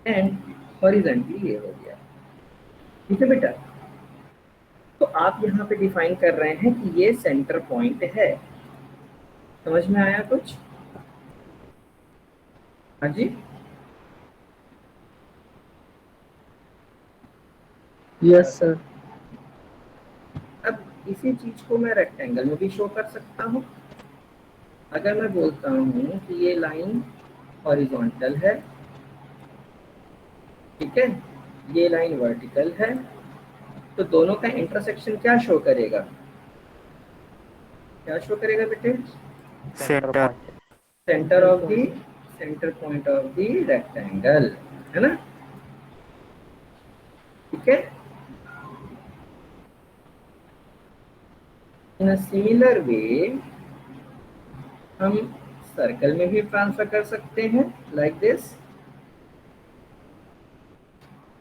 And horizontally ये हो गया। ठीक है बेटा, तो आप यहाँ पे डिफाइन कर रहे हैं कि ये सेंटर पॉइंट है। समझ में आया कुछ? हाँ जी। Yes sir. अब इसी चीज को मैं रेक्टेंगल में भी शो कर सकता हूँ। अगर मैं बोलता हूँ कि ये लाइन हॉरिजॉन्टल है, ठीक है, ये लाइन वर्टिकल है, तो दोनों का इंटरसेक्शन क्या शो करेगा? क्या शो करेगा बेटे? Centre point. Centre of the centre point of the rectangle, है ना? ठीक है। इन अ सिमिलर वे हम सर्कल में भी ट्रांसफर कर सकते हैं, लाइक दिस।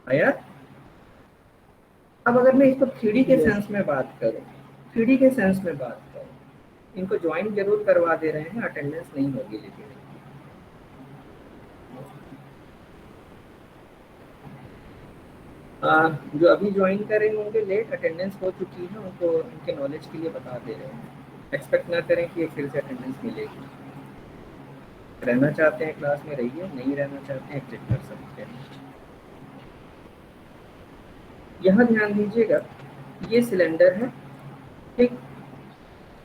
आया? अब अगर मैं इसको 3D के सेंस में बात करूं, 3D के सेंस में बात करूं, इनको ज्वाइन जरूर करवा दे रहे हैं, अटेंडेंस नहीं होगी लेकिन जो अभी ज्वाइन करे होंगे लेट, अटेंडेंस हो चुकी है, उनको उनके नॉलेज के लिए बता दे रहे हैं। एक्सपेक्ट ना करें कि फिर से अटेंडेंस मिलेगी। रहना चाहते हैं क्लास में रहिए, नहीं रहना चाहते हैं एग्जिट कर सकते हैं। यहाँ ध्यान दीजिएगा, ये सिलेंडर है, ठीक।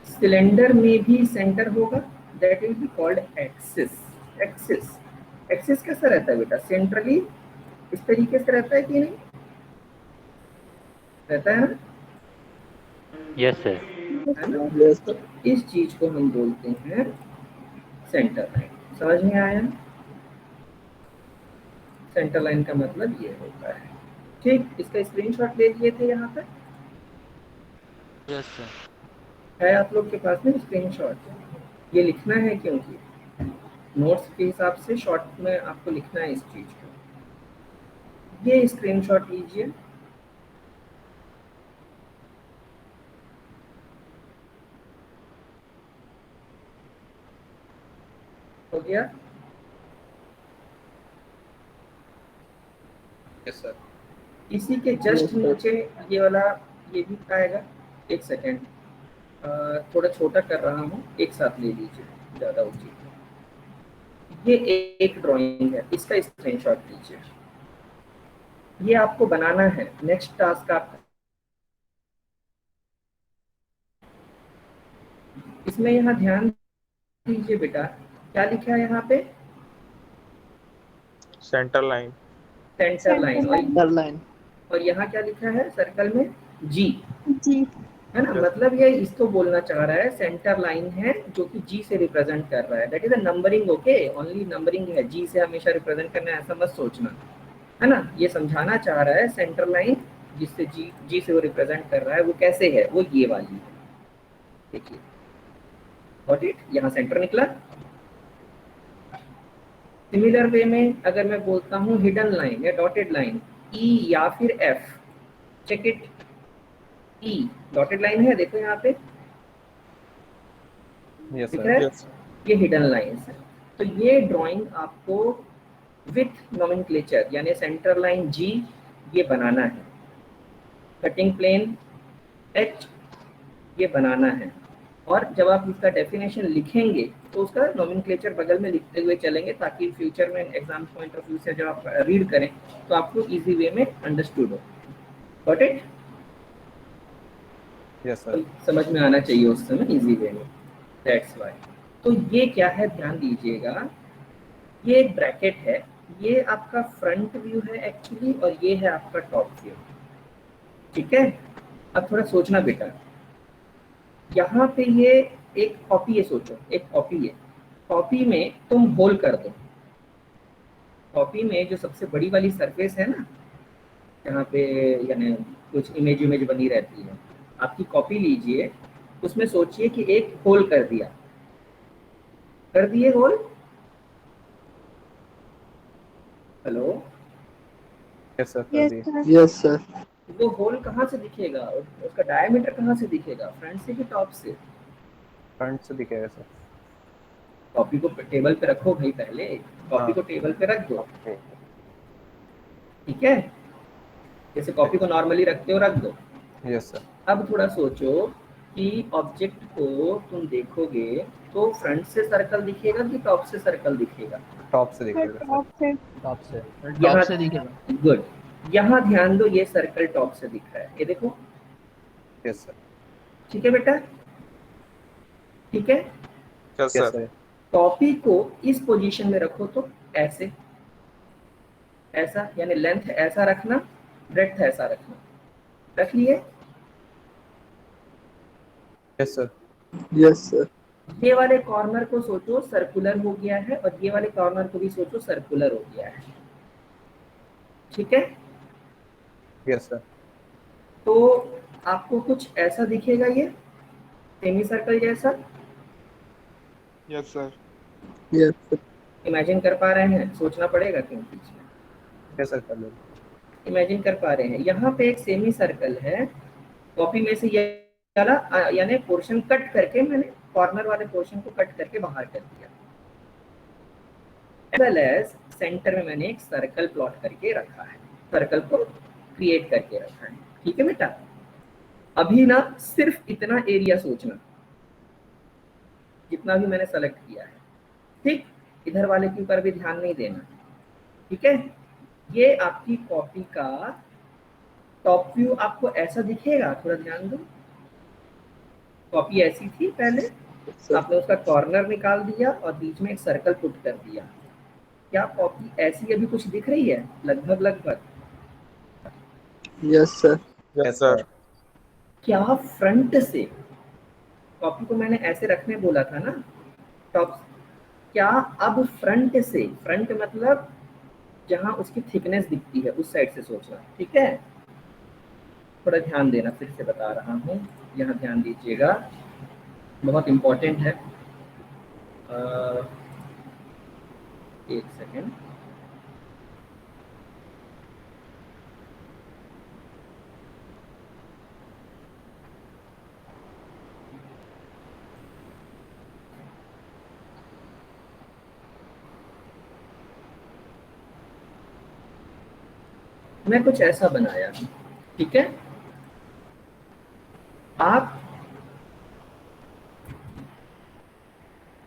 सिलेंडर में भी सेंटर होगा, that will be called axis. Axis, axis कैसा रहता है बेटा? सेंट्रली इस तरीके से रहता है कि नहीं रहता है ना? Yes sir. है ना? यस। तो इस चीज को हम बोलते हैं सेंटर लाइन। समझ में आया? सेंटर लाइन का मतलब ये होता है। ठीक, इसका स्क्रीनशॉट ले लिए थे यहाँ पर, यस सर। है आप लोग के पास में स्क्रीनशॉट? ये लिखना है क्योंकि नोट्स के हिसाब से शॉर्ट में आपको लिखना है इस चीज को। ये स्क्रीनशॉट लीजिए। हो गया? Yes sir. इसी के जस्ट नीचे ये वाला, ये भी आएगा। एक सेकेंड, थोड़ा छोटा कर रहा हूँ, एक साथ ले लीजिए, ज़्यादा ऊँची। ये एक ड्राइंग है, इसका स्क्रीनशॉट लीजिए। ये आपको बनाना है, नेक्स्ट टास्क आपका। इसमें यहाँ ध्यान दीजिए बेटा, क्या लिखा है यहाँ पे? Centre line. Centre line. Centre line. और यहाँ क्या लिखा है सर्कल में? जी। जी। है ना? मतलब ये इसको बोलना चाह रहा है सेंटर लाइन है जो कि जी से रिप्रेजेंट कर रहा है। That is a numbering, okay, only numbering है, जी से हमेशा रिप्रेजेंट करना है ऐसा मत सोचना, है ना? ये समझाना चाह रहा है सेंटर लाइन जिससे जी से वो रिप्रेजेंट कर रहा है, वो कैसे है? वो ये वाली है। देखिए, गॉट इट? यहाँ सेंटर निकला। सिमिलर वे में अगर मैं बोलता हूँ हिडन लाइन या डॉटेड लाइन, ई या फिर F, check it. E dotted line है, देखो यहाँ पे यस दिख सर। रहा है, ये हिडन लाइंस है। तो ये ड्राइंग आपको विथ नोमेनक्लेचर यानी सेंटर लाइन जी ये बनाना है, कटिंग प्लेन एच ये बनाना है। और जब आप इसका डेफिनेशन लिखेंगे तो उसका नोमेनक्लेचर बगल में लिखते हुए चलेंगे, ताकि फ्यूचर में एग्जाम पॉइंट ऑफ व्यू से जब आप रीड करें तो आपको इजी वे में अंडरस्टूड हो। Got it? Yes sir. समझ में आना चाहिए उस समय इजी वे में, दैट्स व्हाई। तो ये क्या है ध्यान दीजिएगा, ये एक ब्रैकेट है, ये आपका फ्रंट व्यू है एक्चुअली, और ये है आपका टॉप व्यू। ठीक है? अब थोड़ा सोचना बेटा, यहाँ पे ये एक कॉपी है, सोचो एक कॉपी है, कॉपी में तुम होल कर दो। कॉपी में जो सबसे बड़ी वाली सरफेस है ना, यहाँ पे यानी कुछ इमेज बनी रहती है, आपकी कॉपी लीजिए, उसमें सोचिए कि एक होल कर दिया, कर दिए होल। हेलो? यस सर, कर यस दिए। सर। Yes sir. वो होल कहाँ से दिखेगा, उसका डायमीटर कहाँ से दिखेगा, फ्रंट से कि टॉप से? फ्रंट से दिखेगा सर। कॉपी को टेबल पे रखो भाई, पहले कॉपी हाँ। को टेबल पे रख दो। ओके। ठीक है, जैसे कॉपी को नॉर्मली रखते हो रख दो। Yes sir. अब थोड़ा सोचो कि ऑब्जेक्ट को तुम देखोगे तो फ्रंट से सर्कल दिखेगा कि टॉप से सर्कल दिखेगा? टॉप से दिखेगा सर। टॉप से टॉप यहाँ से दिखेगा। गुड, यहाँ ध्यान दो, ये सर्कल टॉप से दिख रहा है, ये देखो। Yes sir. ठीक है बेटा, ठीक है। Yes sir. कॉपी को इस पोजीशन में रखो तो ऐसे, ऐसा, यानी लेंथ ऐसा रखना, ब्रेड्थ ऐसा रखना। रख लिए? Yes sir. Yes sir. ये वाले कॉर्नर को सोचो सर्कुलर हो गया है, और ये वाले कॉर्नर को भी सोचो सर्कुलर हो गया है। ठीक है, यस सर। तो आपको कुछ ऐसा दिखेगा, ये सेमी सर्कल जैसा। Yes sir. Yes sir. Imagine कर पा रहे हैं? सोचना पड़ेगा क्यों पीछे। यस सर कर लो। इमेजिन कर पा रहे हैं? यहाँ पे एक सेमी सर्कल है, कॉपी में से ये वाला यानी पोर्शन कट करके मैंने कॉर्नर वाले पोर्शन को कट करके बाहर कर दिया। एज वेल एज सेंटर में मैंने एक सर्कल प्लॉट करके रखा है, सर्कल को क्रिएट करके रखा है। ठीक है बेटा, अभी ना सिर्फ इतना एरिया सोचना जितना भी मैंने सेलेक्ट किया है। ठीक, इधर वाले के ऊपर भी ध्यान नहीं देना। ठीक है, ये आपकी कॉपी का टॉप व्यू आपको ऐसा दिखेगा, थोड़ा ध्यान दो। कॉपी ऐसी थी पहले, आपने उसका कॉर्नर निकाल दिया और बीच में एक सर्कल पुट कर दिया। क्या कॉपी ऐसी अभी कुछ दिख रही है? लगभग लगभग। Yes sir. Yes sir. क्या फ्रंट से, कॉपी को मैंने ऐसे रखने बोला था ना टॉप, क्या अब फ्रंट से, फ्रंट मतलब जहां उसकी थिकनेस दिखती है उस साइड से सोचना। ठीक है, थोड़ा ध्यान देना, फिर से बता रहा हूँ, यहाँ ध्यान दीजिएगा, बहुत इम्पोर्टेंट है। एक सेकेंड। मैं कुछ ऐसा बनाया, ठीक है।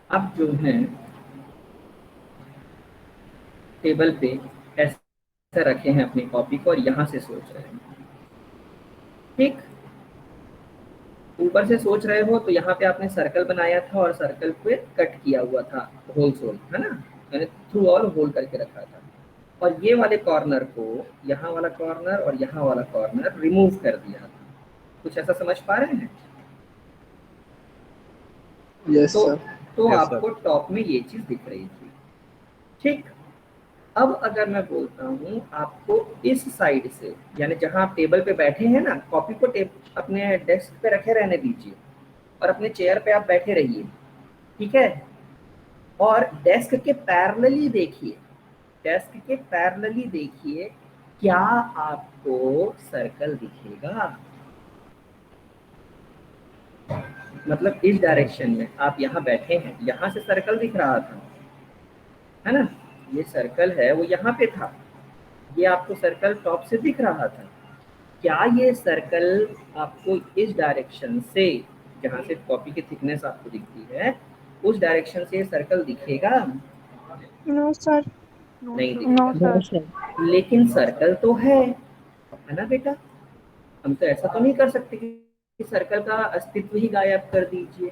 आप जो है टेबल पे ऐसा रखे हैं अपनी कॉपी को और यहाँ से सोच रहे हैं। ठीक, ऊपर से सोच रहे हो तो यहाँ पे आपने सर्कल बनाया था और सर्कल पे कट किया हुआ था, होल सोल, है ना, मैंने थ्रू ऑल होल करके रखा था। और ये वाले कॉर्नर को, यहाँ वाला कॉर्नर और यहाँ वाला कॉर्नर रिमूव कर दिया था। कुछ ऐसा समझ पा रहे हैं? यस तो सर। तो Yes, आपको टॉप में ये चीज दिख रही थी। ठीक, अब अगर मैं बोलता हूँ आपको इस साइड से, यानी जहां आप टेबल पे बैठे हैं ना, कॉपी को अपने डेस्क पे रखे रहने दीजिए और अपने चेयर पे आप बैठे रहिए। ठीक है, और डेस्क के पैरेलली देखिए, डेस्क के पैरेलली देखिए, क्या आपको सर्कल दिखेगा? मतलब इस डायरेक्शन में आप यहाँ बैठे हैं, यहाँ से सर्कल दिख रहा था, है ना, ये सर्कल है वो यहाँ पे था, ये आपको सर्कल टॉप से दिख रहा था। क्या ये सर्कल आपको इस डायरेक्शन से, जहाँ से कॉपी की थिकनेस आपको दिखती है, उस डायरेक्शन से ये सर्कल दिखेगा? No sir. नहीं दिखेगा। No sir. लेकिन सर्कल तो है ना बेटा, हम तो ऐसा तो नहीं कर सकते कि सर्कल का अस्तित्व ही गायब कर दीजिए।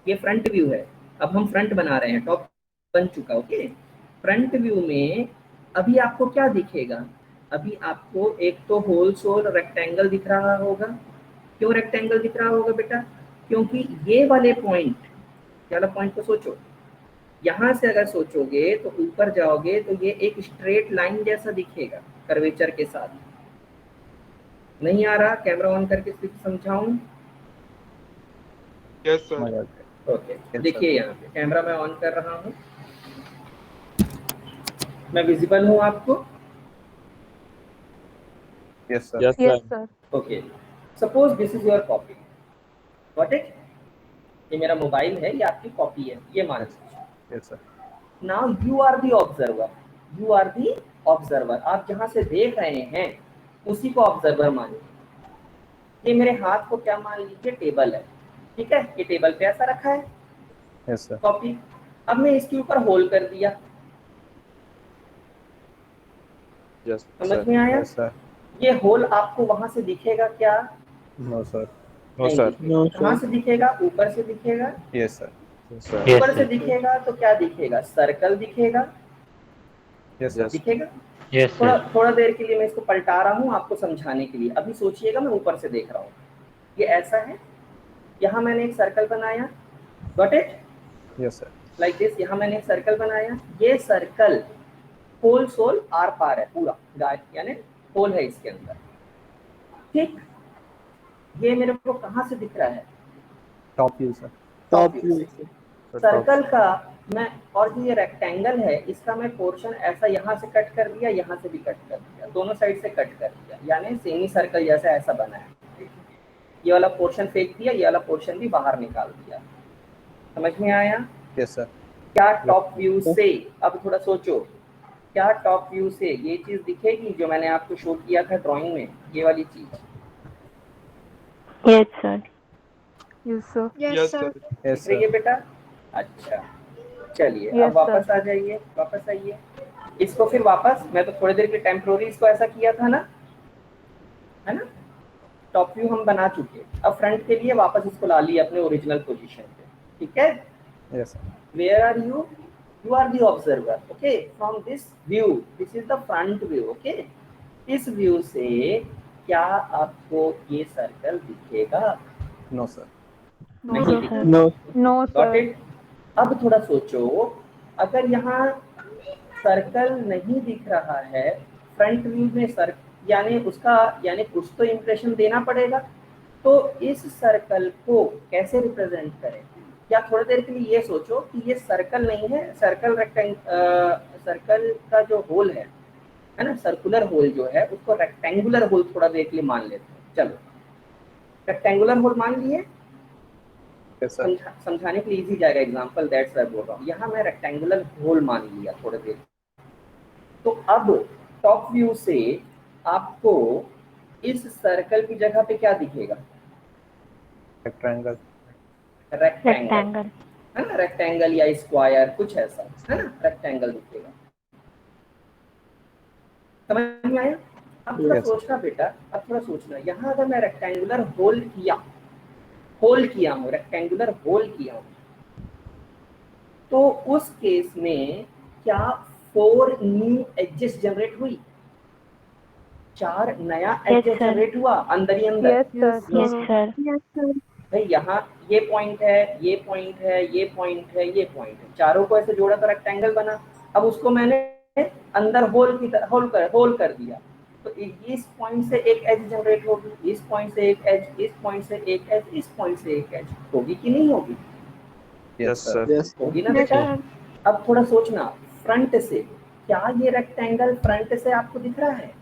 ये फ्रंट व्यू है, अब हम फ्रंट बना रहे हैं, टॉप बन चुका, ओके। फ्रंट व्यू में अभी आपको क्या दिखेगा? अभी आपको एक तो होल सोल रेक्टेंगल दिख रहा होगा। क्यों रेक्टेंगल दिख रहा होगा बेटा? क्योंकि ये वाले पॉइंट, वाला पॉइंट को सोचो, यहाँ से अगर सोचोगे तो ऊपर जाओगे तो ये एक स्ट्रेट लाइन जैसा दिखेगा कर्वेचर के साथ। नहीं आ रहा? कैमरा ऑन करके समझाऊं? Yes sir. ओके, देखिए यहाँ पे कैमरा मैं ऑन कर रहा हूँ, मैं विजिबल हूँ आपको? Yes sir. Yes sir. Okay, suppose this is your copy, got it? ये मेरा मोबाइल है, ये आपकी कॉपी है, ये मान लीजिए। Yes sir. Now you are the observer, you are the observer, आप जहाँ से देख रहे हैं उसी को ऑब्जर्वर मानिए। ये मेरे हाथ को क्या मान लीजिए, टेबल है, ठीक है, ये टेबल पे ऐसा रखा है Yes, sir. कॉपी। अब मैं इसके ऊपर होल कर दिया, Yes, समझ sir. में आया? Yes, sir. ये होल आपको वहां से दिखेगा क्या? No, sir. No, नहीं sir. दिखेगा। No, कहाँ sir. से दिखेगा? ऊपर से दिखेगा। Yes, sir. Yes, sir. Yes, ऊपर से sir. दिखेगा तो क्या दिखेगा? सर्कल दिखेगा, Yes, sir. दिखेगा। Yes, थोड़ा sir. थोड़ा देर के लिए मैं इसको पलटा रहा हूँ आपको समझाने के लिए। अभी सोचिएगा मैं ऊपर से देख रहा हूँ, ये ऐसा है, यहाँ मैंने एक सर्कल बनाया, got it, Yes, sir. Like this. यहाँ मैंने एक सर्कल बनाया, ये सर्कल होल सोल आर पार है पूरा, यानी होल है इसके अंदर, ठीक। ये मेरे को कहाँ से दिख रहा है? Top view, sir. Top view view. से। Sir, top circle view. का मैं, और जो ये रेक्टेंगल है इसका मैं पोर्शन ऐसा यहाँ से कट कर दिया, यहाँ से भी कट कर दिया, दोनों साइड से कट कर दिया, यानी सेमी सर्कल जैसा ऐसा बना है। ये वाला पोर्शन फेंक दिया, ये वाला पोर्शन भी बाहर निकाल दिया। समझ में आया? Yes, sir. क्या टॉप व्यू से, अब थोड़ा सोचो, क्या टॉप व्यू से ये चीज दिखेगी जो मैंने आपको शो किया था ड्राइंग में, ये वाली चीज? Yes, sir. Yes, sir. Yes, sir. Yes, दिख रही है sir. बेटा? अच्छा, चलिए Yes, अब वापस आ जाइए, वापस आइए। इसको फिर वापस, मैं तो थोड़ी देर के टेम्पोररी इसको ऐसा किया था ना, है ना? टॉप व्यू हम बना चुके, अब फ्रंट के लिए वापस इसको ला लिए अपने ओरिजिनल पोजीशन पे, ठीक है? Yes, sir. Where are you? You are the observer, okay? From this view, this is the front view, okay? इस व्यू से क्या आपको ये सर्कल दिखेगा? No, sir. No, नहीं sir. दिखेगा। No. No, Got sir. it? अब थोड़ा सोचो, अगर यहाँ सर्कल नहीं दिख रहा है फ्रंट व्यू में, यानी उसका, यानी कुछ तो इम्प्रेशन देना पड़ेगा, तो इस सर्कल को कैसे रिप्रेजेंट करें? या थोड़ी देर के लिए ये सोचो कि ये सर्कल नहीं है, सर्कल सर्कल का जो होल है ना, सर्कुलर होल जो है, उसको रेक्टेंगुलर होल थोड़ा देर के लिए मान लेते हैं। चलो रेक्टेंगुलर होल मान लिए, Yes, sir. समझाने के लिए इजी जाएगा एग्जांपल, दैट्स व्हाई बोल रहा हूँ। यहाँ मैं रेक्टेंगुलर होल मान लिया थोड़ी देर, तो अब टॉप व्यू से आपको इस सर्कल की जगह पे क्या दिखेगा? Rectangle. रेक्टेंगल, है ना? रेक्टेंगल या स्क्वायर कुछ ऐसा, है ना? रेक्टेंगल दिखेगा। समझ में आया? अब थोड़ा Yes. सोचना बेटा, अब थोड़ा सोचना, यहाँ अगर मैं रेक्टेंगुलर होल किया हूँ, रेक्टेंगुलर होल किया हूँ, तो उस केस में क्या 4 न्यू एजेस जनरेट हुई? 4 नया एजेस sir. जनरेट हुआ अंदर ही अंदर। Yes, sir. Yes, sir. Yes, sir. भाई यहाँ ये पॉइंट है, ये पॉइंट है, ये पॉइंट है, ये पॉइंट है, चारों को ऐसे जोड़ा तो रेक्टेंगल बना। अब उसको मैंने अंदर होल की तरह होल कर दिया, तो इस पॉइंट से एक एज जनरेट होगी, इस पॉइंट से एक एज, इस पॉइंट से एक एज, इस पॉइंट से एक एज, होगी कि नहीं होगी? Yes, sir. Yes. होगी ना Yes, बेटा? sir. अब थोड़ा सोचना, फ्रंट से क्या ये रेक्टेंगल फ्रंट से आपको दिख रहा है?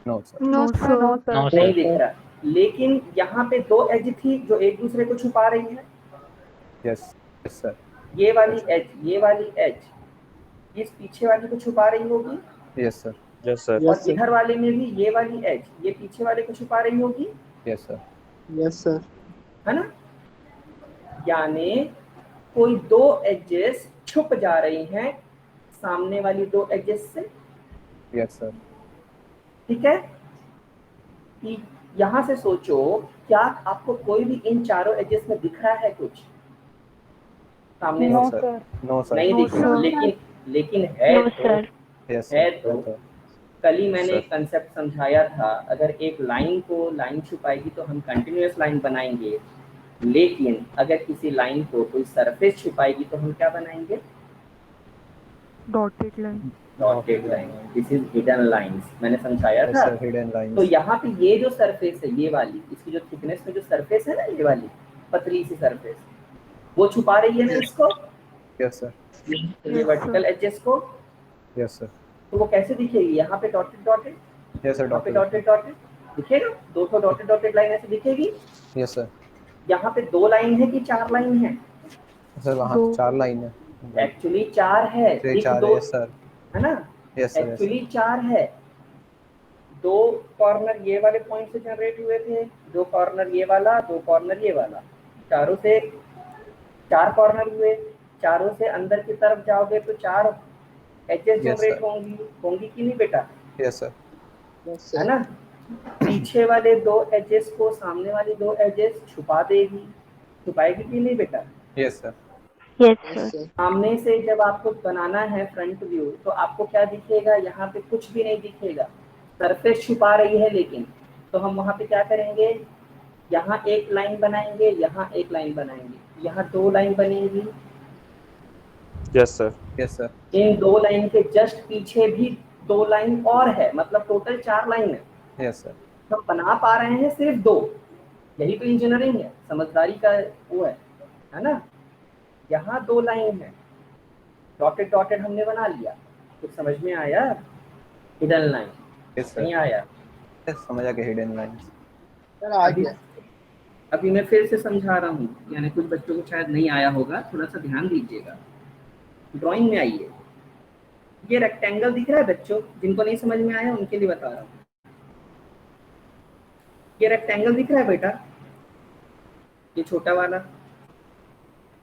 No, sir. No, No, sir. no, sir. No, नहीं sir. दिख रहा, लेकिन यहाँ पे 2 एज थी जो एक दूसरे को छुपा रही है। Yes. Yes, sir. ये वाली एज, ये वाली एज इस पीछे वाली को छुपा रही होगी, Yes, sir. Yes, sir. Yes, और sir. इधर वाले में भी ये वाली एज ये पीछे वाले को छुपा रही होगी, Yes, sir. Yes, sir. है ना? यानी कोई 2 एजेस छुप जा रही हैं सामने वाली 2 एजेस से, Yes, sir. ठीक है? कि यहाँ से सोचो, क्या आपको कोई भी इन चारों एजेस में दिख रहा है कुछ सामने? No, sir. sir. No, sir. नहीं No, दिख रहा, sir. लेकिन है No, तो, sir. Yes, है sir. तो। Yes, sir. कल ही मैंने Sir. एक कंसेप्ट समझाया था, अगर एक लाइन को लाइन छुपाएगी तो हम कंटिन्यूअस लाइन बनाएंगे, लेकिन अगर किसी लाइन को कोई सरफेस छुपाएगी तो हम क्या बनाएंगे? Dotted line. Dotted line. This is hidden lines, मैंने समझाया Yes, था। sir. Hidden lines. तो यहाँ पे ये जो सरफेस है, ये वाली, इसकी जो थिकनेस में जो सरफेस है ना, ये वाली पतली सी सरफेस, वो छुपा रही है ना इसको, Yes, sir. ये वर्टिकल एजेस को। Yes, sir. तो वो कैसे दिखेगी? यहाँ पे डॉटेड डॉटेड, Yes, sir. यहाँ पे Doctor. डॉटेड डॉटेड दिखेगा, 2 डॉटेड डॉटेड लाइन ऐसे दिखेगी। Yes, sir. यहाँ पे 2 लाइन है कि 4 लाइन है? सर वहाँ दो। 4 लाइन है। एक्चुअली 4 है, से दिख 4 2 है सर। है ना? Yes, sir. Yes, sir. Actually 4 है, 2 कॉर्नर ये वाले पॉइंट से जनरेट हुए थे, 2 कॉर्नर ये वाला, 2 कॉर्नर ये वाला, चारों से 4 कॉर्नर हुए। चारों से अंदर की तरफ जाओगे तो 4 एजेस Yes, जनरेट sir. होंगी कि नहीं बेटा, Yes, sir. Yes, है sir. ना। पीछे वाले 2 एजेस को सामने वाली 2 एजेस छुपा देगी, छुपाएगी कि नहीं बेटा। Yes, sir. Yes, Yes, sir. sir. सामने से जब आपको बनाना है फ्रंट व्यू तो आपको क्या दिखेगा, यहाँ पे कुछ भी नहीं दिखेगा, सरफेस छुपा रही है। लेकिन तो हम वहाँ पे क्या करेंगे, यहाँ एक लाइन बनाएंगे, यहाँ एक लाइन बनाएंगे, यहाँ 2 लाइन बनेगी। Yes, sir. Yes, sir. इन 2 लाइन के जस्ट पीछे भी 2 लाइन और है, मतलब टोटल 4 लाइन है। Yes, sir. हम बना पा रहे हैं सिर्फ 2, यही तो इंजीनियरिंग है, समझदारी का वो है ना। यहाँ 2 लाइन है, डॉटेड डॉटेड हमने बना लिया। कुछ समझ में आया, हिडन लाइन Yes, sir. नहीं आया। Yes, समझ आ गया hidden lines. Sir, आ अभी गया। अभी मैं फिर से समझा रहा हूँ, यानी कुछ बच्चों को शायद नहीं आया होगा, थोड़ा सा ध्यान दीजिएगा। ड्राइंग में आइए, ये रेक्टेंगल दिख रहा है बच्चों, जिनको नहीं समझ में आया उनके लिए बता रहा हूँ। ये रेक्टेंगल दिख रहा है बेटा, ये छोटा वाला,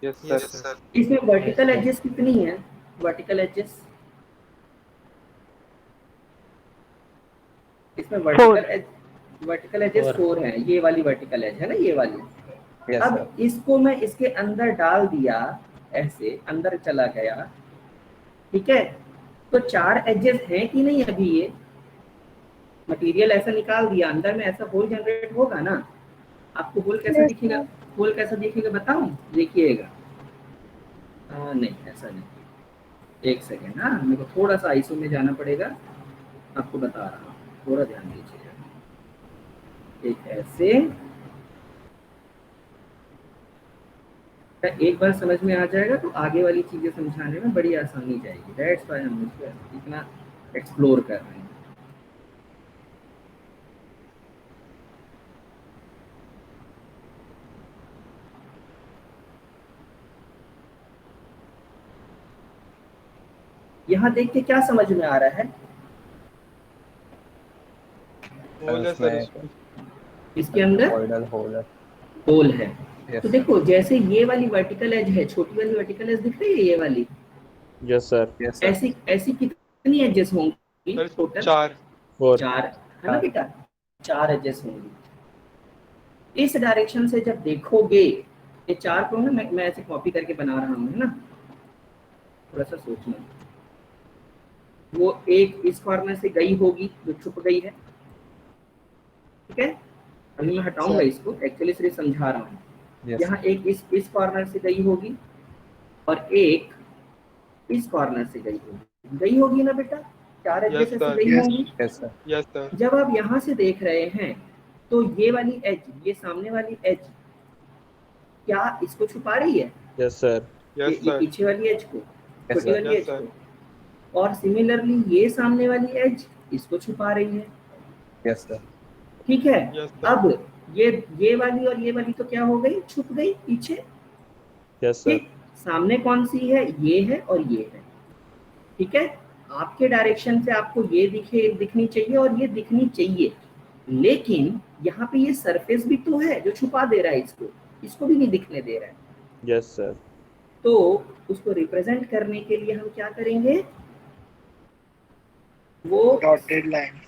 Yes, sir. Yes, sir. इसमें वर्टिकल एजेस कितनी है, वर्टिकल एजेस इसमें वर्टिकल एजेस 4 है। ये वाली वर्टिकल एज है ना, ये वाली। Yes, अब sir. इसको मैं इसके अंदर डाल दिया, ऐसे अंदर चला गया, ठीक है। तो 4 एजेस हैं कि नहीं, अभी ये मटेरियल ऐसा निकाल दिया, अंदर में ऐसा होल जनरेट होगा ना। आपको होल कैसा Yes, दिखेगा, sir. होल कैसा दिखेगा बताऊं, देखिएगा। नहीं ऐसा नहीं, एक सेकेंड, हाँ मेरे को थोड़ा सा आईसो में जाना पड़ेगा, आपको बता रहा हूँ, थोड़ा ध्यान दीजिएगा। एक ऐसे, एक बार समझ में आ जाएगा तो आगे वाली चीजें समझाने में बड़ी आसानी जाएगी। दैट्स व्हाई हम इसको इतना एक्सप्लोर कर रहे हैं। यहाँ देख के क्या समझ में आ रहा है, होल है सर, इसके अंदर कोइडल होल है। होल है। Yes, तो sir. देखो जैसे ये वाली वर्टिकल एज है, छोटी वाली वर्टिकल एज दिख रही है, ये वाली, Yes, sir. Yes, sir. ऐसी ऐसी कितनी एजेस होंगी टोटल, 4 4 है ना बेटा, 4 एजेस होंगी। इस डायरेक्शन से जब देखोगे, ये 4 को ना मैं ऐसे कॉपी करके बना रहा हूँ, है ना, थोड़ा सा सोचना। वो एक इस कॉर्नर से गई होगी जो छुप गई है, ठीक है। अभी मैं हटाऊंगा Sir. इसको, एक्चुअली सिर्फ समझा रहा हूँ। Yes, यहाँ sir. एक इस कॉर्नर से गई होगी और एक इस कॉर्नर से गई होगी ना बेटा, 4 एजेस Yes, ऐसे sir. गई Yes. होंगी। Yes, sir. Yes, sir. जब आप यहाँ से देख रहे हैं तो ये वाली एज, ये सामने वाली एज क्या इसको छुपा रही है, Yes, sir. Yes, ये sir. पीछे वाली एज को, Yes, छोटी sir. वाली Yes, एज sir. को, और सिमिलरली ये सामने वाली एज इसको छुपा रही है, Yes, sir. ठीक है। Yes, sir. अब ये वाली और ये वाली तो क्या हो गई, छुप गई पीछे, Yes, sir. ठीक। सामने कौन सी है, ये है और ये है, ठीक है। आपके डायरेक्शन से आपको ये दिखनी चाहिए और ये दिखनी चाहिए, लेकिन यहाँ पे ये सरफेस भी तो है जो छुपा दे रहा है इसको भी नहीं दिखने दे रहा है। Yes, sir. तो उसको रिप्रेजेंट करने के लिए हम क्या करेंगे, वो Dotted line.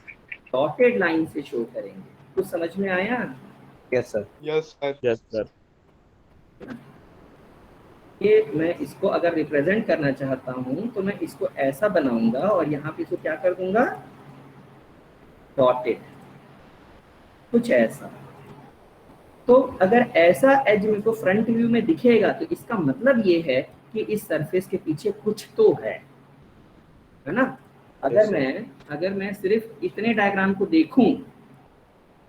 डॉटेड लाइन से शो करेंगे। कुछ समझ में आया? Yes, sir. Yes, sir. Yes, sir. ये मैं इसको अगर रिप्रेजेंट करना चाहता हूँ तो मैं इसको ऐसा बनाऊंगा और यहाँ पे इसको क्या कर दूंगा, डॉटेड, कुछ ऐसा। तो अगर ऐसा एज मेरे को फ्रंट व्यू में दिखेगा तो इसका मतलब ये है कि इस सरफेस के पीछे कुछ तो है ना। Yes, sir. अगर मैं सिर्फ इतने डायग्राम को देखूं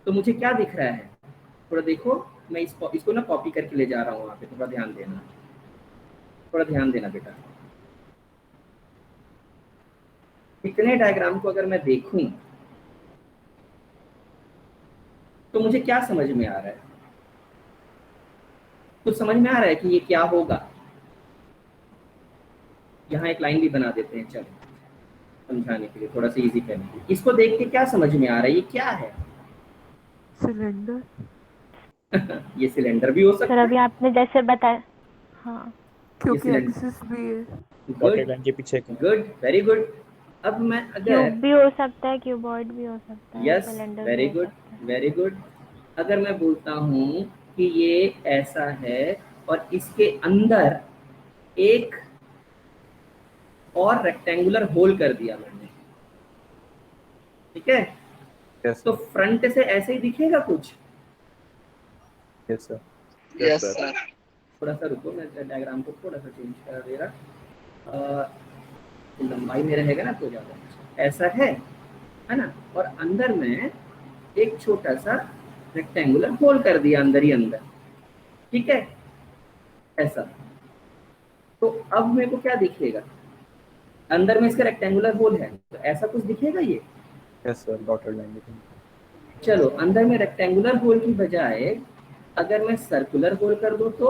तो मुझे क्या दिख रहा है, थोड़ा देखो, मैं इसको ना कॉपी करके ले जा रहा हूँ वहाँ पे, थोड़ा ध्यान देना, थोड़ा ध्यान देना बेटा। इतने डायग्राम को अगर मैं देखूं तो मुझे क्या समझ में आ रहा है, कुछ समझ में आ रहा है कि ये क्या होगा। यहाँ एक लाइन भी बना देते हैं, चलो समझाने के लिए, थोड़ा सा इजी करने के लिए। इसको देख के क्या समझ में आ रहा है, ये क्या है? सिलेंडर। ये सिलेंडर भी हो सकता सर है। अभी आपने जैसे बताया, हाँ क्योंकि सिलेंडर, एक्सिस भी है। गुड डॉटेड लाइन के पीछे का। Good, very good. अब मैं क्यूब अगर, भी हो सकता है, क्यूबॉइड भी हो सकता है, यस, सिलेंडर भी वेरी हो गुड, सकता है। Very good. अगर मैं बोलता हूँ कि ये ऐसा है और इसके अंदर एक और रेक्टेंगुलर होल कर दिया मैंने, ठीक है, यस तो सर। फ्रंट से ऐसे ही दिखेगा कुछ। Yes sir. Yes sir. थोड़ा सा रुको, मैं डायग्राम को थोड़ा सा चेंज कर दे रहा, लंबाई में रहेगा ना तो ज़्यादा। ऐसा है ना, और अंदर में एक छोटा सा रेक्टेंगुलर होल कर दिया अंदर ही अंदर, ठीक है, ऐसा। तो अब मेरे को क्या दिखेगा? अंदर में इसका रेक्टेंगुलर होल है, तो ऐसा कुछ दिखेगा ये। यस सर, डॉटेड लाइन के। चलो, अंदर में रेक्टेंगुलर होल की बजाय अगर मैं सर्कुलर होल कर दूं तो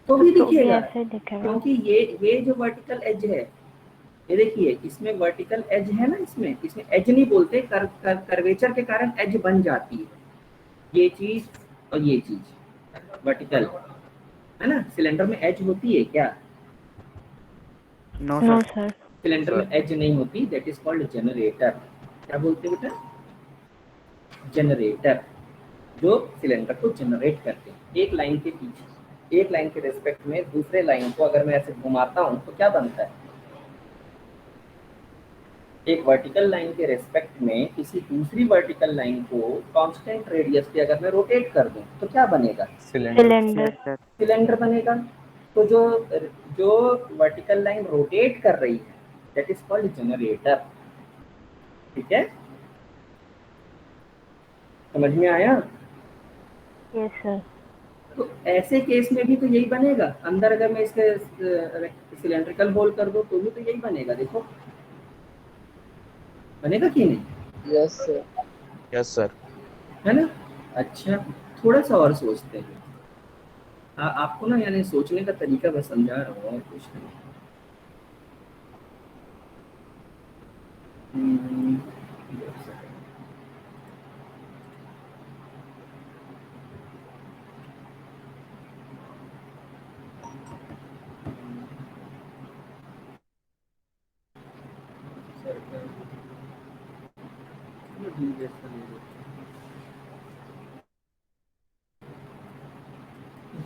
भी तो भी दिखेगा, ऐसे दिखेगा। क्योंकि ये जो वर्टिकल एज है, ये देखिए, इसमें वर्टिकल एज है ना, इसमें एज नहीं बोलते, कर्वेचर के कारण एज बन जाती है ये चीज और ये चीज, वर्टिकल, है ना। सिलेंडर में एज होती है क्या? No no sir. Sir. Cylinder में एज नहीं होती, दैट इज कॉल्ड जनरेटर। क्या बोलते हैं बेटा? जनरेटर, जो सिलेंडर को जनरेट करते हैं। एक लाइन के पीछे, एक लाइन के रेस्पेक्ट में दूसरे लाइन को अगर मैं ऐसे घुमाता हूँ तो क्या बनता है? एक वर्टिकल लाइन के रेस्पेक्ट में किसी दूसरी वर्टिकल लाइन को कांस्टेंट रेडियस पे अगर मैं रोटेट कर दूं तो क्या बनेगा? सिलेंडर। सिलेंडर बनेगा। तो जो जो वर्टिकल लाइन रोटेट कर रही है, दैट इज कॉल्ड जनरेटर, ठीक है, समझ में आया? Yes sir. तो ऐसे केस में भी तो यही बनेगा। अंदर अगर मैं इसके सिलेंड्रिकल होल कर दूं तो भी तो यही बनेगा, देखो, बनेगा कि नहीं? Yes sir. Yes sir. है ना। अच्छा, थोड़ा सा और सोचते हैं। आपको ना, यानी सोचने का तरीका बस समझा रहा हूँ, और कुछ नहीं। एक सेकंड।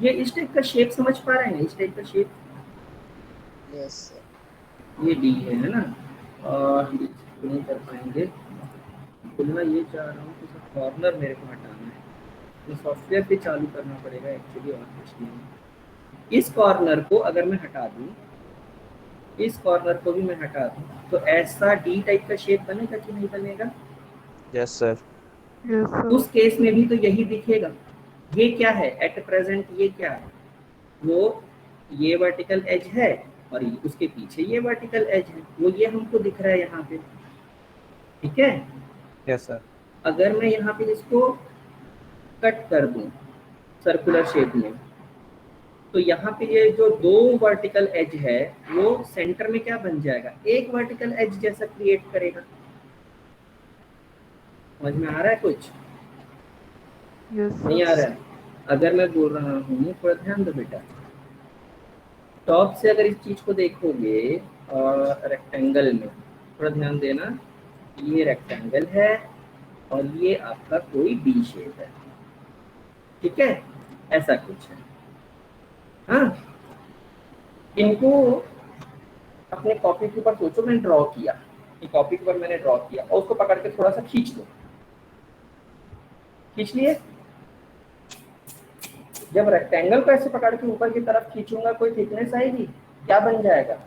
ये इस टाइप का शेप समझ पा रहे हैं? इस टाइप का शेप, यस सर। ये डी है ना, और नहीं कर पाएंगे। खुलना ये चाह रहा हूँ कि कॉर्नर मेरे को हटाना है, तो सॉफ्टवेयर पे चालू करना पड़ेगा एक्चुअली, और कुछ नहीं। इस कॉर्नर को अगर मैं हटा दूँ, इस कॉर्नर को भी मैं हटा दूँ, तो ऐसा डी टाइप का शेप बनेगा कि नहीं बनेगा? Yes sir. Yes sir. उस केस में भी तो यही दिखेगा। ये क्या है एट प्रेजेंट? ये क्या है? वो ये वर्टिकल एज है और उसके पीछे ये वर्टिकल एज है, वो ये हमको दिख रहा है यहाँ पे, ठीक है। Yes sir. अगर मैं यहाँ पे इसको कट कर दूं सर्कुलर शेप में, तो यहाँ पे ये जो दो वर्टिकल एज है वो सेंटर में क्या बन जाएगा? एक वर्टिकल एज जैसा क्रिएट करेगा। समझ में आ रहा है कुछ? यस नहीं आ सर। रहा है? अगर मैं बोल रहा हूँ, थोड़ा ध्यान दो बेटा, टॉप से अगर इस चीज को देखोगे रेक्टेंगल में, थोड़ा ध्यान देना, ये रेक्टेंगल है और ये आपका कोई डी शेप है, ठीक है, ऐसा कुछ है। हाँ, इनको अपने कॉपी के ऊपर सोचो, मैंने ड्रॉ किया, ये कॉपी के ऊपर मैंने ड्रॉ किया और उसको पकड़ के थोड़ा सा खींच लो, खींच लिए। जब रेक्टेंगल को ऐसे पकड़ के ऊपर की तरफ खींचूंगा, कोई थिकनेस आएगी, क्या बन जाएगा?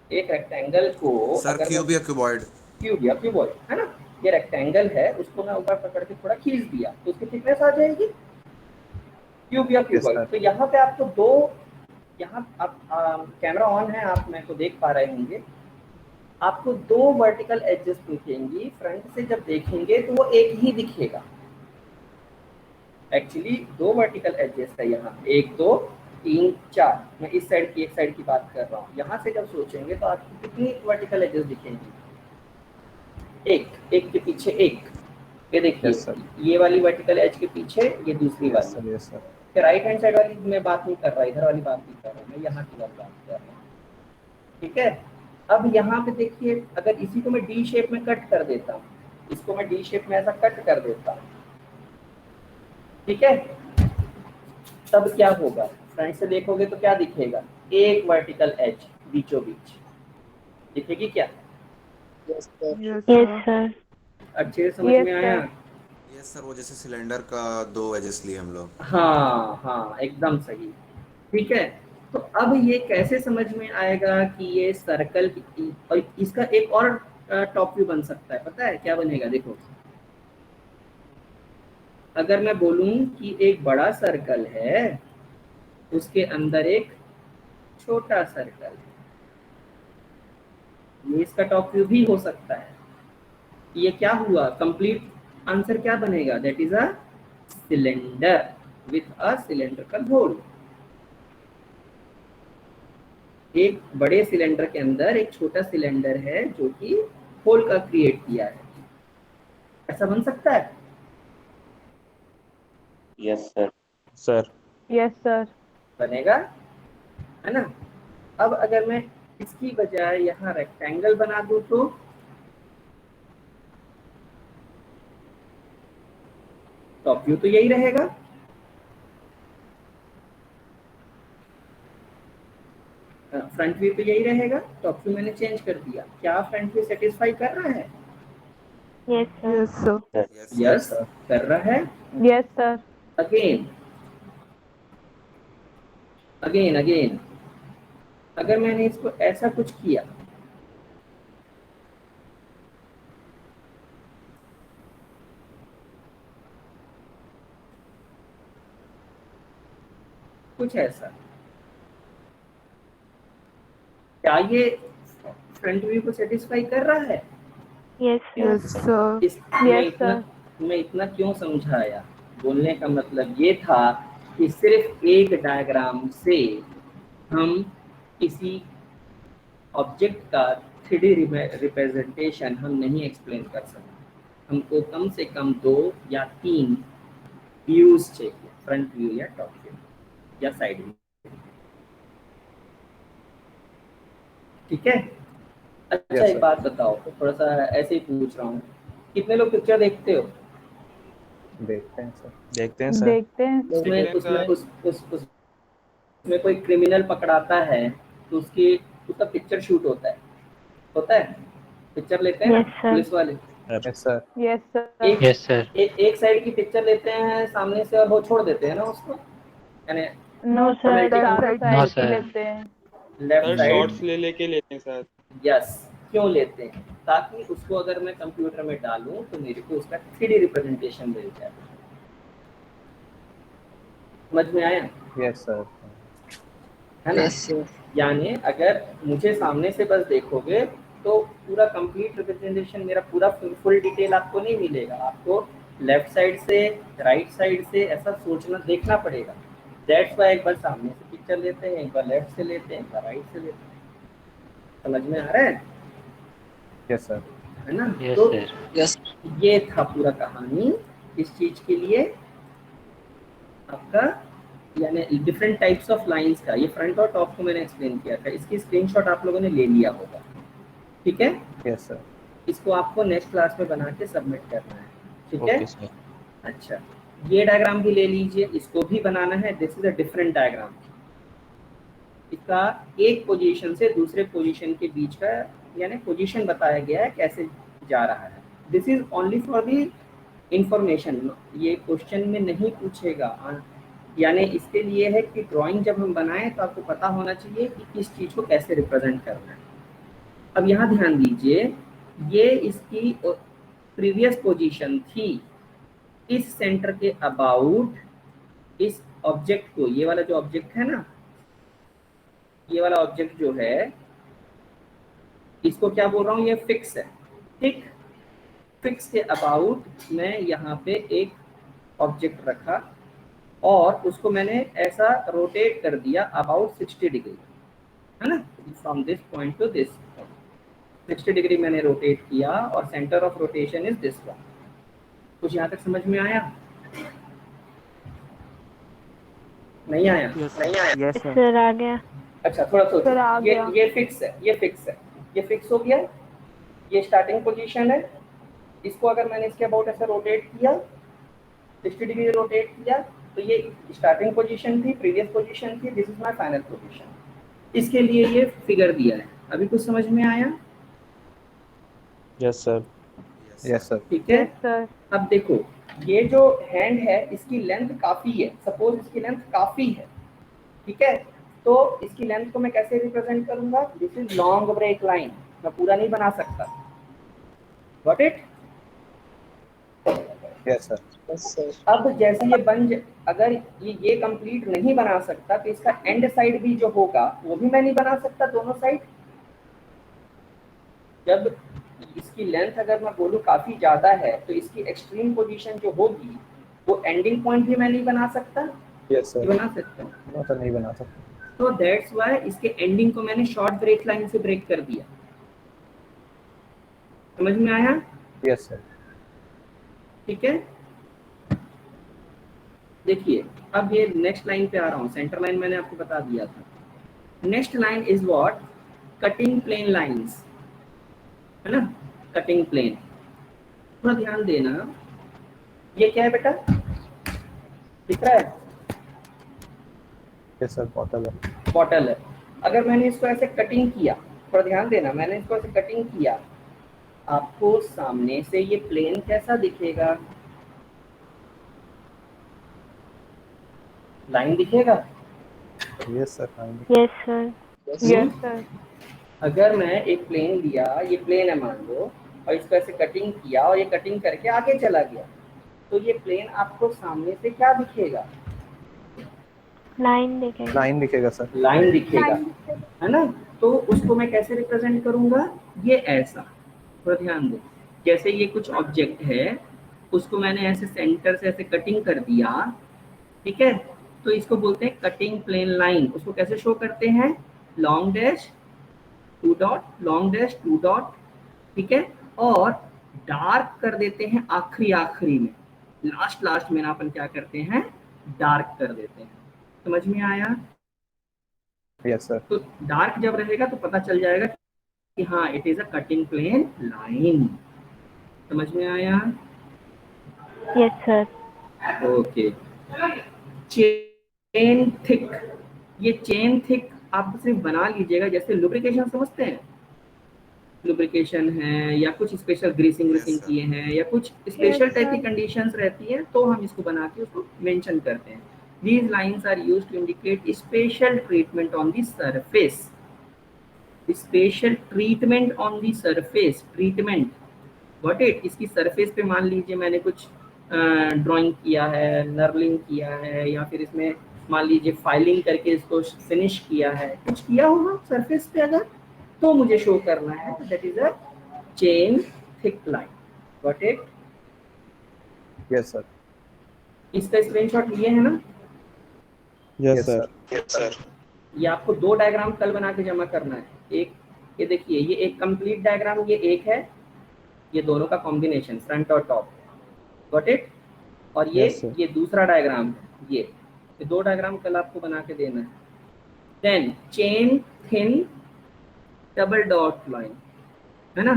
एक रेक्टेंगल को सर अगर क्यूब या क्यूबॉइड? क्यूब या क्यूबॉइड, है ना, ये रेक्टेंगल है, उसको मैं ऊपर पकड़ के थोड़ा खींच दिया तो उसकी थिकनेस आ जाएगी, क्यूब या यस क्यूबॉइड। सर। तो यहाँ पे आपको दो, यहाँ आप कैमरा ऑन है, आप मेरे को देख पा रहे होंगे, आपको दो वर्टिकल एजेस दिखेंगी। फ्रंट से जब देखेंगे तो वो एक ही दिखेगा। एक्चुअली दो वर्टिकल एजेस है यहाँ, एक दो, 3 4, मैं इस साइड की एक साइड की बात कर रहा हूँ। यहाँ से जब सोचेंगे तो आपको कितनी वर्टिकल एजेस दिखेंगी? एक के पीछे एक। ये देखिए Yes, sir. ये वाली वर्टिकल एज के पीछे ये दूसरी Yes, sir. वाली। Yes, sir. Right hand side वाली मैं बात नहीं कर रहा, इधर वाली बात नहीं कर रहा, मैं यहाँ की वाली बात कर रहा हूँ। ठीक है, अब यहाँ पे देखिए, अगर इसी को मैं डी शेप में कट कर देता हूँ, इसको मैं डी शेप में ऐसा कट कर देता हूँ, ठीक है, तब क्या होगा? फ्रंट से देखोगे तो क्या दिखेगा? एक वर्टिकल एज बीचों बीच दिखेगी क्या? Yes, sir. Yes, Yes, sir. sir. अच्छे से समझ Yes, में आया? यस सर, वो जैसे सिलेंडर का 2 एजेस लिए हम लोग। हाँ हाँ, एकदम सही। ठीक है, तो अब ये कैसे समझ में आएगा कि ये सर्कल, और इसका एक और टॉप व्यू बन सकता है, पता है क्या बनेगा? देखो, अगर मैं बोलूं कि एक बड़ा सर्कल है, उसके अंदर एक छोटा सर्कल है, ये इसका टॉप व्यू भी हो सकता है। ये क्या हुआ? कंप्लीट आंसर क्या बनेगा? That is a cylinder with a cylindrical whole. एक बड़े सिलेंडर के अंदर एक छोटा सिलेंडर है जो कि होल का क्रिएट किया है, ऐसा बन सकता है? Yes, sir. Sir. Yes, sir. बनेगा, है ना? अब अगर मैं इसकी बजाय यहाँ रेक्टेंगल बना दूं तो टॉप व्यू तो यही रहेगा। फ्रंट व्यू तो यही रहेगा, टॉप व्यू मैंने चेंज कर दिया। क्या फ्रंट व्यू सेटिस्फाई कर रहा है? Yes, sir. Yes, sir. Yes, कर रहा है। Yes, sir. Again again again, अगर मैंने इसको ऐसा कुछ किया, कुछ ऐसा, क्या ये फ्रंट व्यू को सेटिस्फाई कर रहा है? Yes, sir. Yes, sir. Yes, sir. मैं इतना क्यों समझाया? बोलने का मतलब ये था कि सिर्फ एक डायग्राम से हम किसी ऑब्जेक्ट का 3D रिप्रेजेंटेशन हम नहीं एक्सप्लेन कर सकते। हमको कम से कम 2 या 3 व्यूज चाहिए, फ्रंट व्यू या टॉप व्यू या साइड व्यू। ठीक है, अच्छा Yes, एक sir. बात बताओ, थोड़ा सा ऐसे ही पूछ रहा हूँ, कितने लोग पिक्चर देखते हो? देखते हैं सर। देखते हैं सर। देखते हैं। उसमें कोई क्रिमिनल पकड़ाता है तो उसका पिक्चर शूट होता है? पिक्चर लेते हैं ना Yes, sir. पुलिस वाले। Yes, sir. Yes, sir. Yes, sir. एक साइड की पिक्चर लेते हैं सामने से और वो छोड़ देते हैं ना उसको, यानी No, sir. Romantic चारों No, साइड की sir. लेते हैं। Left side. शॉर्ट्स ले लेके लेते हैं सर। यस, क्यों लेते हैं? ताकि उसको अगर मैं कंप्यूटर में डालूं तो मेरे को उसका 3D रिप्रेजेंटेशन मिल जाए। समझ में आया? Yes, sir. है ना? Yes, sir. यानी अगर मुझे सामने से बस देखोगे तो पूरा कंप्लीट रिप्रेजेंटेशन, मेरा पूरा फुल डिटेल आपको नहीं मिलेगा। आपको लेफ्ट साइड से, राइट साइड से ऐसा सोचना, देखना पड़ेगा। दैट्स वाई एक बार सामने से पिक्चर लेते हैं, एक बार लेफ्ट से लेते हैं, एक बार राइट से लेते हैं। समझ में आ रहा है? Yes, sir. है ना? Yes, तो sir. Yes. ये था पूरा कहानी इस चीज के लिए आपका, यानी डिफरेंट टाइप्स ऑफ लाइंस का। ये फ्रंट और टॉप को मैंने एक्सप्लेन किया था, इसकी स्क्रीनशॉट आप लोगों ने ले लिया होगा। ठीक है, Yes, sir. इसको आपको नेक्स्ट क्लास में बना के सबमिट करना है। ठीक है, Okay, sir. अच्छा, ये डायग्राम भी ले लीजिए, इसको भी बनाना है। This is a different diagram. इसका एक पोजीशन से दूसरे पोजीशन के बीच का, यानी पोजीशन बताया गया है कैसे जा रहा है। This is only for the information, ये क्वेश्चन में नहीं पूछेगा। यानी इसके लिए है कि ड्राइंग जब हम बनाएं तो आपको पता होना चाहिए कि किस चीज़ को कैसे रिप्रेजेंट करना है। अब यहाँ ध्यान दीजिए, ये इसकी प्रीवियस पोजीशन थी। इस सेंटर के अबाउट इस ऑब्जेक्ट को, ये वाला जो ऑब्जेक्ट है ना, ये वाला ऑब्जेक्ट जो है, इसको क्या बोल रहा हूँ, ये फिक्स है। ठीक, फिक्स के अबाउट मैं यहाँ पे एक ऑब्जेक्ट रखा और उसको मैंने ऐसा रोटेट कर दिया अबाउट 60 डिग्री, है ना, from this point two this 60 degree मैंने रोटेट किया और centre of rotation is this one. कुछ यहाँ तक समझ में आया? नहीं आया? Yes sir. सर आ गया। अच्छा थोड़ा सर, आ सोचो। गया। ये फिक्स है, ये फिक्स है, ये फिक्स हो गया। ये स्टार्टिंग पोजीशन है। इसको अगर मैंने इसके अबाउट ऐसे रोटेट किया 60 डिग्री रोटेट किया तो ये स्टार्टिंग पोजीशन थी, प्रीवियस पोजीशन थी, this is my final position. इसके लिए ये फिगर दिया है। अभी कुछ समझ में आया? Yes, sir. Yes, sir. ठीक है। Yes sir. अब देखो ये जो हैंड है इसकी लेंथ काफ़ी है, सपोज इसकी लेंथ काफ़ी है, ठीक है, तो इसकी लेंथ को मैं कैसे रिप्रेजेंट करूंगा? This is long break line, मैं पूरा नहीं बना सकता। Got it? Yes, sir. Yes, sir. अब जैसे ये अगर ये कंप्लीट नहीं बना सकता तो इसका एंड साइड भी जो होगा वो भी मैं नहीं बना सकता, दोनों साइड। जब इसकी लेंथ अगर मैं बोलूँ काफ़ी ज़्यादा है तो इसकी एक्सट्रीम पोजीशन जो होगी वो एंडिंग पॉइंट भी मैं नहीं बना सकता। Yes, sir. ये बना सकता हूँ। No, sir, नहीं बना सकता. तो दैट्स वाई इसके एंडिंग को मैंने शॉर्ट ब्रेक लाइन से ब्रेक कर दिया। समझ में आया? Yes, sir. ठीक है। देखिए अब ये नेक्स्ट लाइन पे आ रहा हूँ। सेंटर लाइन मैंने आपको बता दिया था। Next line is what? Cutting plane lines, है ना, कटिंग प्लेन। थोड़ा ध्यान देना, ये क्या है बेटा, दिख रहा है? Yes, sir. बॉटल है. बॉटल है। अगर मैंने इसको ऐसे कटिंग किया, थोड़ा ध्यान देना, मैंने इसको ऐसे कटिंग किया, आपको सामने से ये प्लेन कैसा दिखेगा? लाइन दिखेगा? Yes, sir. fine. Yes sir. Yes, yes sir. अगर मैं एक प्लेन लिया, ये प्लेन है मान लो, और इसको ऐसे कटिंग किया और ये कटिंग करके आगे चला गया, तो ये प्लेन आपको सामने से क्या दिखेगा? लाइन दिखेगा। Line दिखेगा, sir. लाइन दिखेगा, है ना। तो उसको मैं कैसे रिप्रेजेंट करूंगा? ये ऐसा। थोड़ा ध्यान दो, जैसे ये कुछ ऑब्जेक्ट है, उसको मैंने ऐसे सेंटर से ऐसे कटिंग कर दिया, ठीक है, तो इसको बोलते हैं कटिंग प्लेन लाइन। उसको कैसे शो करते हैं? Long dash to dot, long dash to dot, ठीक है, और डार्क कर देते हैं आखिरी आखिरी में, लास्ट में ना अपन क्या करते हैं? डार्क कर देते हैं। समझ में आया? Yes, sir. तो डार्क जब रहेगा तो पता चल जाएगा कि हाँ it is a cutting plane line. समझ में आया? Yes sir. Okay. Chain thick, ये चेन थिक आप सिर्फ बना लीजिएगा। जैसे लुब्रिकेशन समझते हैं, लुब्रिकेशन है या कुछ स्पेशल ग्रीसिंग Yes, sir. किए हैं या कुछ स्पेशल Yes, टाइप की sir. कंडीशंस रहती हैं, तो हम इसको बना के उसको मेंशन करते हैं। These lines are used to indicate special treatment on the surface. Special treatment on the surface. Treatment. Got it? इसकी सरफेस पे मान लीजिए मैंने कुछ ड्राइंग किया है, नर्लिंग किया है, या फिर इसमें मान लीजिए फाइलिंग करके इसको फिनिश किया है, कुछ किया होगा सरफेस पे, अगर तो मुझे शो करना है that is a chain thick line. Got it? Yes, sir. इसका स्क्रीनशॉट लिए है ना? Yes, sir. Yes, sir. ये आपको दो डायग्राम कल बना के जमा करना है। एक ये देखिए, ये एक कंप्लीट डायग्राम, ये एक है, ये दोनों का कॉम्बिनेशन फ्रंट और टॉप। Got it? और ये Yes, sir. ये दूसरा डायग्राम है, ये दो डायग्राम कल आपको बना के देना है। Then chain thin double dot line, है ना,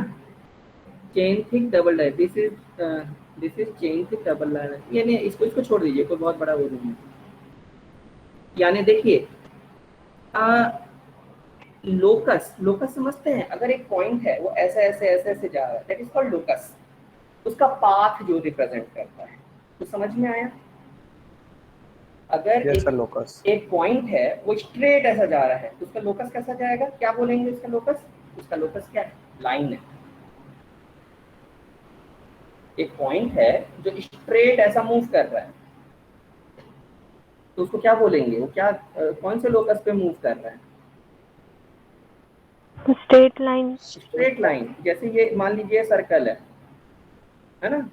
chain thick double line, this is chain thick double line. यानी इसको छोड़ दीजिए, कोई बहुत बड़ा वो नहीं है। यानी देखिए लोकस समझते हैं? अगर एक पॉइंट है वो ऐसे ऐसे जा रहा है, दैट इज कॉल्ड लोकस। उसका पाथ जो रिप्रेजेंट करता है, तो समझ में आया? अगर Yes, sir. Locus. एक पॉइंट है वो स्ट्रेट ऐसा जा रहा है तो उसका लोकस कैसा जाएगा? क्या बोलेंगे उसका लोकस? उसका लोकस क्या है? लाइन है। एक पॉइंट है जो स्ट्रेट ऐसा मूव कर रहा है तो उसको क्या बोलेंगे? वो क्या कौन से लोकस पे मूव कर रहा है? Straight line. Straight line. जैसे ये मान लीजिए सर्कल है ना,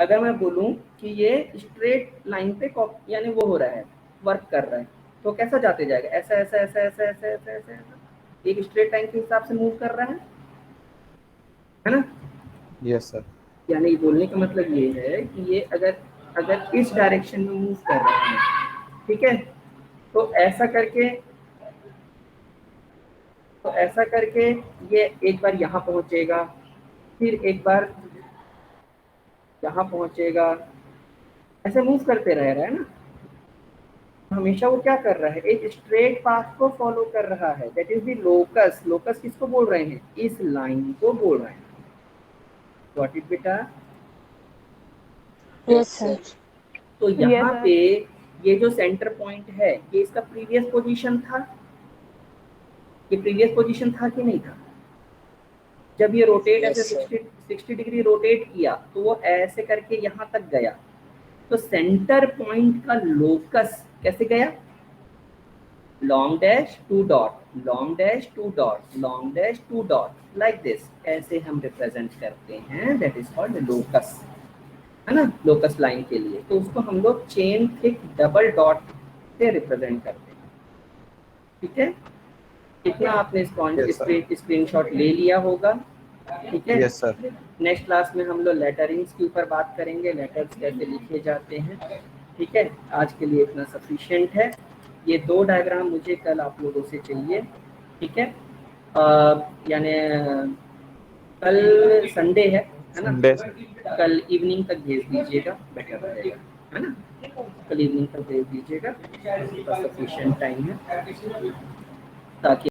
अगर मैं बोलूं कि ये स्ट्रेट लाइन पे यानी वो हो रहा है, वर्क कर रहा है, तो कैसा जाते जाएगा, ऐसा ऐसा ऐसा ऐसा ऐसा ऐसा ऐसा ऐसा, एक स्ट्रेट लाइन के हिसाब से मूव कर रहा है ना। Yes, sir. यानी बोलने का मतलब ये है कि ये अगर इस डायरेक्शन में मूव कर रहे हैं, ठीक है, तो ऐसा करके ये एक बार यहाँ पहुंचेगा, फिर एक बार यहाँ पहुंचेगा, ऐसे मूव करते रह रहा है ना। हमेशा वो क्या कर रहा है, एक स्ट्रेट पाथ को फॉलो कर रहा है, that is the locus. Locus किसको बोल रहे हैं, इस लाइन को बोल रहे हैं। गॉट इट बेटा? Yes, sir. तो यहाँ Yes, पे ये जो सेंटर पॉइंट है, ये इसका प्रीवियस पोजीशन था, ये प्रीवियस पोजीशन था कि नहीं था? जब ये रोटेट Yes, ऐसे sir. 60 डिग्री रोटेट किया तो वो ऐसे करके यहाँ तक गया, तो सेंटर पॉइंट का लोकस कैसे गया, long dash to dot, long dash to dot, long dash to dot, like this, ऐसे हम रिप्रेजेंट करते हैं, दैट इज कॉल्ड लोकस, है ना, लोकस लाइन के लिए। तो उसको हम लोग चेन थिक डबल डॉट से रिप्रेजेंट करते हैं, ठीक है। कितना आपने Yes, sir. स्क्रीनशॉट ले लिया होगा, ठीक है। Yes, sir. नेक्स्ट क्लास में हम लोग लेटरिंग्स के ऊपर बात करेंगे, लेटर्स कैसे लिखे जाते हैं, ठीक है। आज के लिए इतना सफिशिएंट है। ये 2 डायग्राम मुझे कल आप लोगों से चाहिए, ठीक है। यानी कल संडे है ना, Sunday. कल इवनिंग तक भेज दीजिएगा, बेटर रहेगा, है ना। कल इवनिंग तक भेज दीजिएगा, सफिशिएंट टाइम है, ताकि